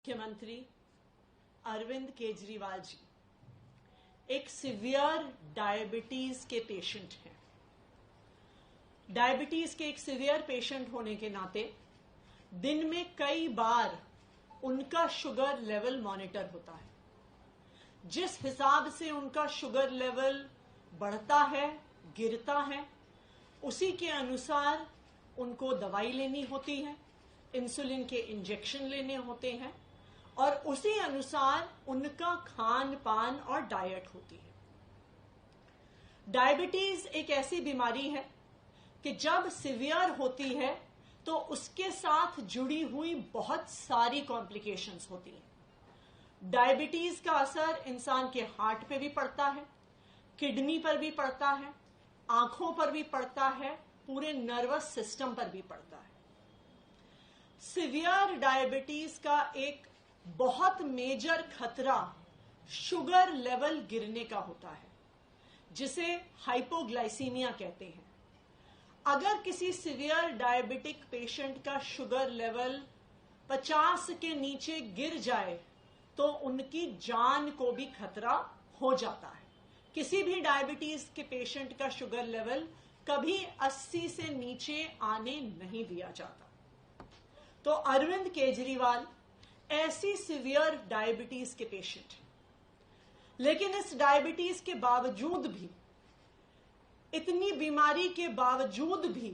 मुख्यमंत्री अरविंद केजरीवाल जी एक severe diabetes के पेशेंट हैं। डायबिटीज के एक सिवियर पेशेंट होने के नाते दिन में कई बार उनका शुगर लेवल मॉनिटर होता है। जिस हिसाब से उनका शुगर लेवल बढ़ता है, गिरता है, उसी के अनुसार उनको दवाई लेनी होती है, इंसुलिन के इंजेक्शन लेने होते हैं और उसी अनुसार उनका खान पान और डाइट होती है। डायबिटीज एक ऐसी बीमारी है कि जब सिवियर होती है तो उसके साथ जुड़ी हुई बहुत सारी कॉम्प्लिकेशंस होती हैं। डायबिटीज का असर इंसान के हार्ट पे भी पड़ता है, किडनी पर भी पड़ता है, आंखों पर भी पड़ता है, पूरे नर्वस सिस्टम पर भी पड़ता है। सिवियर डायबिटीज का एक बहुत मेजर खतरा शुगर लेवल गिरने का होता है, जिसे हाइपोग्लाइसीमिया कहते हैं। अगर किसी सिवियर डायबिटिक पेशेंट का शुगर लेवल 50 के नीचे गिर जाए तो उनकी जान को भी खतरा हो जाता है। किसी भी डायबिटीज के पेशेंट का शुगर लेवल कभी 80 से नीचे आने नहीं दिया जाता। तो अरविंद केजरीवाल ऐसी सिवियर डायबिटीज के पेशेंट हैं, लेकिन इस डायबिटीज के बावजूद भी, इतनी बीमारी के बावजूद भी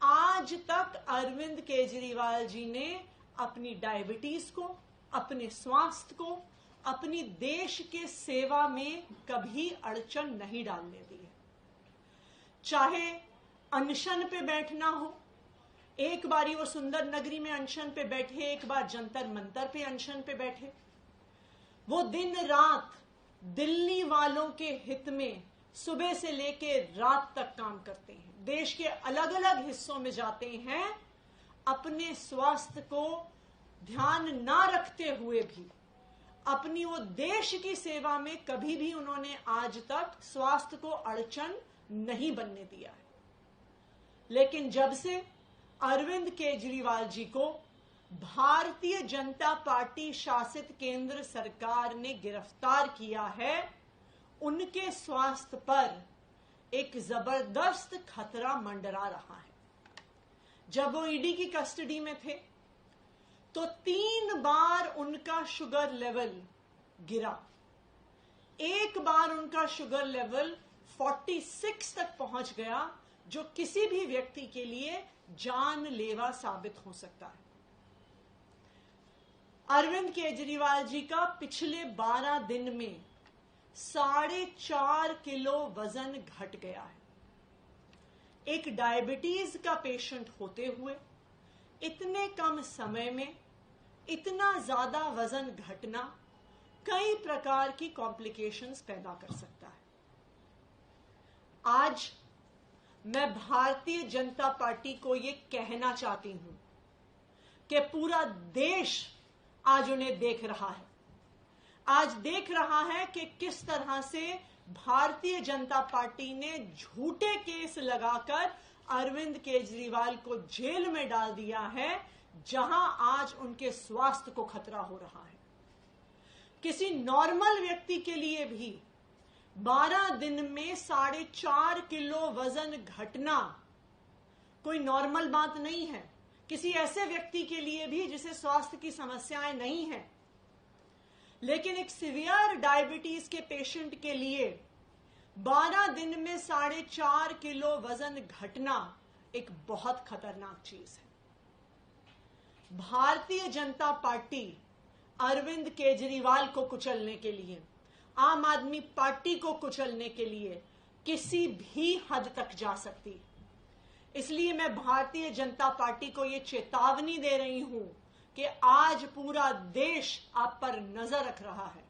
आज तक अरविंद केजरीवाल जी ने अपनी डायबिटीज को, अपने स्वास्थ्य को, अपनी देश के सेवा में कभी अड़चन नहीं डालने दी है। चाहे अनशन पे बैठना हो, एक बारी वो सुंदर नगरी में अनशन पे बैठे, एक बार जंतर मंतर पे अनशन पे बैठे। वो दिन रात दिल्ली वालों के हित में सुबह से लेके रात तक काम करते हैं, देश के अलग अलग हिस्सों में जाते हैं। अपने स्वास्थ्य को ध्यान ना रखते हुए भी अपनी वो देश की सेवा में कभी भी उन्होंने आज तक स्वास्थ्य को अड़चन नहीं बनने दिया है। लेकिन जब से अरविंद केजरीवाल जी को भारतीय जनता पार्टी शासित केंद्र सरकार ने गिरफ्तार किया है, उनके स्वास्थ्य पर एक जबरदस्त खतरा मंडरा रहा है। जब वो ईडी की कस्टडी में थे तो 3 बार उनका शुगर लेवल गिरा। एक बार उनका शुगर लेवल 46 तक पहुंच गया, जो किसी भी व्यक्ति के लिए जानलेवा साबित हो सकता है। अरविंद केजरीवाल जी का पिछले 12 दिन में 4.5 किलो वजन घट गया है। एक डायबिटीज का पेशेंट होते हुए इतने कम समय में इतना ज्यादा वजन घटना कई प्रकार की कॉम्प्लिकेशंस पैदा कर सकता है। आज मैं भारतीय जनता पार्टी को ये कहना चाहती हूं कि पूरा देश आज उन्हें देख रहा है। आज देख रहा है कि किस तरह से भारतीय जनता पार्टी ने झूठे केस लगाकर अरविंद केजरीवाल को जेल में डाल दिया है, जहां आज उनके स्वास्थ्य को खतरा हो रहा है। किसी नॉर्मल व्यक्ति के लिए भी 12 दिन में 4.5 किलो वजन घटना कोई नॉर्मल बात नहीं है। किसी ऐसे व्यक्ति के लिए भी जिसे स्वास्थ्य की समस्याएं नहीं है, लेकिन एक सिवियर डायबिटीज के पेशेंट के लिए 12 दिन में 4.5 किलो वजन घटना एक बहुत खतरनाक चीज है। भारतीय जनता पार्टी अरविंद केजरीवाल को कुचलने के लिए, आम आदमी पार्टी को कुचलने के लिए किसी भी हद तक जा सकती है। इसलिए मैं भारतीय जनता पार्टी को यह चेतावनी दे रही हूं कि आज पूरा देश आप पर नजर रख रहा है।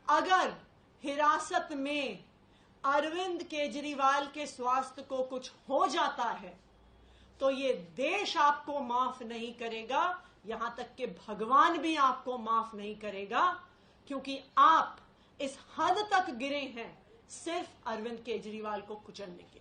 अगर हिरासत में अरविंद केजरीवाल के स्वास्थ्य को कुछ हो जाता है तो ये देश आपको माफ नहीं करेगा, यहां तक कि भगवान भी आपको माफ नहीं करेगा, क्योंकि आप इस हद तक गिरे हैं सिर्फ अरविंद केजरीवाल को कुचलने के लिए।